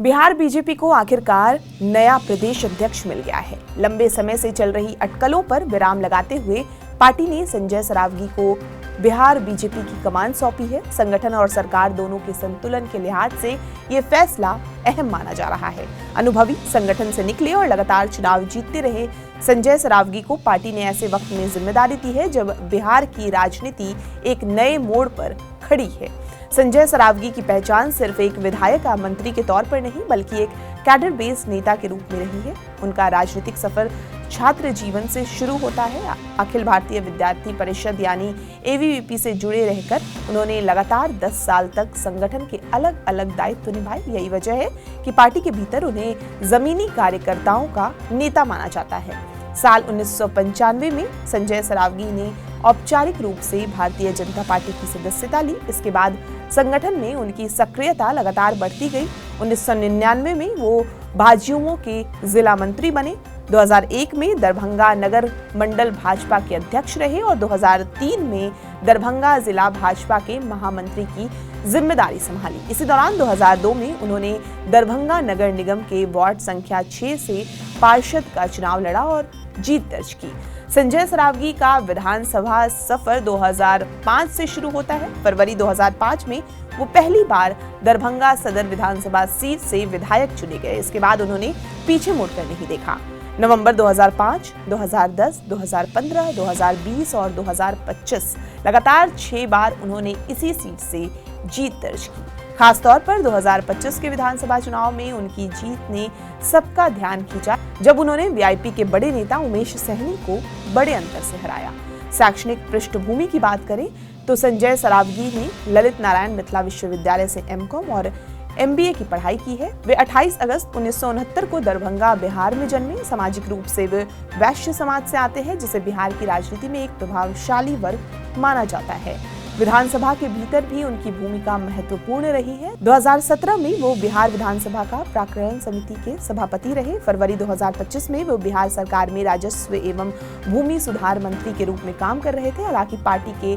Bihar BJP को आखिरकार नया प्रदेश अध्यक्ष मिल गया है। लंबे समय से चल रही अटकलों पर विराम लगाते हुए पार्टी ने संजय सरावगी को बिहार बीजेपी की कमान सौंपी है। संगठन और सरकार दोनों के संतुलन के लिहाज से ये फैसला अहम माना जा रहा है। अनुभवी संगठन से निकले और लगातार चुनाव जीतते रहे संजय सरावगी को पार्टी ने ऐसे वक्त में जिम्मेदारी दी है जब बिहार की राजनीति एक नए मोड़ पर खड़ी है। संजय सरावगी की पहचान सिर्फ एक विधायक या मंत्री के तौर पर नहीं बल्कि एक कैडर बेस नेता के रूप में रही है। उनका राजनीतिक सफर छात्र जीवन से शुरू होता है। अखिल भारतीय विद्यार्थी परिषद यानी एबीवीपी से जुड़े रहकर उन्होंने लगातार 10 साल तक संगठन के अलग अलग दायित्व निभाए। यही वजह है कि पार्टी के भीतर उन्हें जमीनी कार्यकर्ताओं का नेता माना जाता है। साल 1995 में संजय सरावगी ने औपचारिक रूप से भारतीय जनता पार्टी की सदस्यता ली। इसके बाद संगठन में उनकी सक्रियता लगातार बढ़ती गई। 1999 में वो भाजयुमो के जिला मंत्री बने। 2001 में दरभंगा नगर मंडल भाजपा के अध्यक्ष रहे और 2003 में दरभंगा जिला भाजपा के महामंत्री की जिम्मेदारी संभाली। इसी दौरान 2002 में उन्होंने दरभंगा नगर निगम के वार्ड संख्या 6 से पार्षद का चुनाव लड़ा और जीत दर्ज की। संजय सरावगी का विधानसभा सफर 2005 से शुरू होता है। फरवरी 2005 में वो पहली बार दरभंगा सदर विधानसभा सीट से विधायक चुने गए। इसके बाद उन्होंने पीछे मुड़कर नहीं देखा। नवंबर 2005, 2010, 2015, 2020 और 2025 लगातार 6 बार उन्होंने इसी सीट से जीत दर्ज की। खासतौर पर 2025 के विधानसभा चुनाव में उनकी जीत ने सबका ध्यान खींचा जब उन्होंने वीआईपी के बड़े नेता उमेश सहनी को बड़े अंतर से हराया। शैक्षणिक पृष्ठभूमि की बात करें तो संजय सरावगी ने ललित नारायण मिथिला विश्वविद्यालय से एमकॉम और एमबीए की पढ़ाई की है। वे 28 अगस्त 1969 को दरभंगा बिहार में जन्मे। सामाजिक रूप से वे वैश्य समाज से आते हैं जिसे बिहार की राजनीति में एक प्रभावशाली वर्ग माना जाता है। विधानसभा के भीतर भी उनकी भूमिका महत्वपूर्ण रही है। 2017 में वो बिहार विधानसभा का प्राक्कलन समिति के सभापति रहे। फरवरी 2025 में वो बिहार सरकार में राजस्व एवं भूमि सुधार मंत्री के रूप में काम कर रहे थे। हालांकि पार्टी के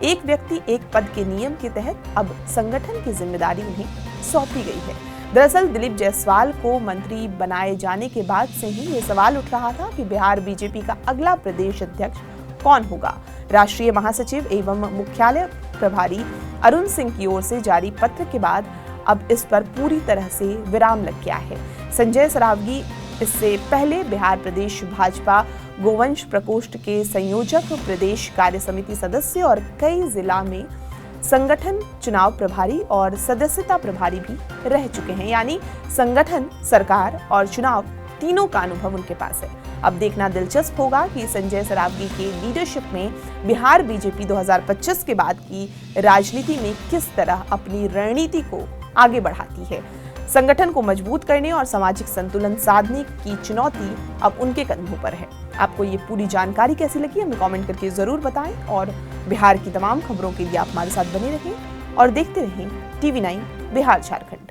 एक व्यक्ति एक पद के नियम के तहत अब संगठन की जिम्मेदारी उन्हें सौंपी गई है। दरअसल दिलीप जायसवाल को मंत्री बनाए जाने के बाद से ही ये सवाल उठ रहा था कि बिहार बीजेपी का अगला प्रदेश अध्यक्ष कौन होगा। राष्ट्रीय महासचिव एवं मुख्यालय प्रभारी अरुण सिंह की ओर से जारी पत्र के बाद अब इस पर पूरी तरह से विराम लग गया है। संजय सरावगी इससे पहले बिहार प्रदेश भाजपा गोवंश प्रकोष्ठ के संयोजक, प्रदेश कार्य समिति सदस्य और कई जिला में संगठन चुनाव प्रभारी और सदस्यता प्रभारी भी रह चुके हैं। यानी संगठन, सरकार और चुनाव तीनों का अनुभव उनके पास है। अब देखना दिलचस्प होगा कि संजय सरावगी के लीडरशिप में बिहार बीजेपी 2025 के बाद की राजनीति में किस तरह अपनी रणनीति को आगे बढ़ाती है। संगठन को मजबूत करने और सामाजिक संतुलन साधने की चुनौती अब उनके कंधों पर है। आपको ये पूरी जानकारी कैसी लगी हमें कमेंट करके जरूर बताएं और बिहार की तमाम खबरों के लिए आप हमारे साथ बने रहें और देखते रहें TV9 बिहार झारखंड।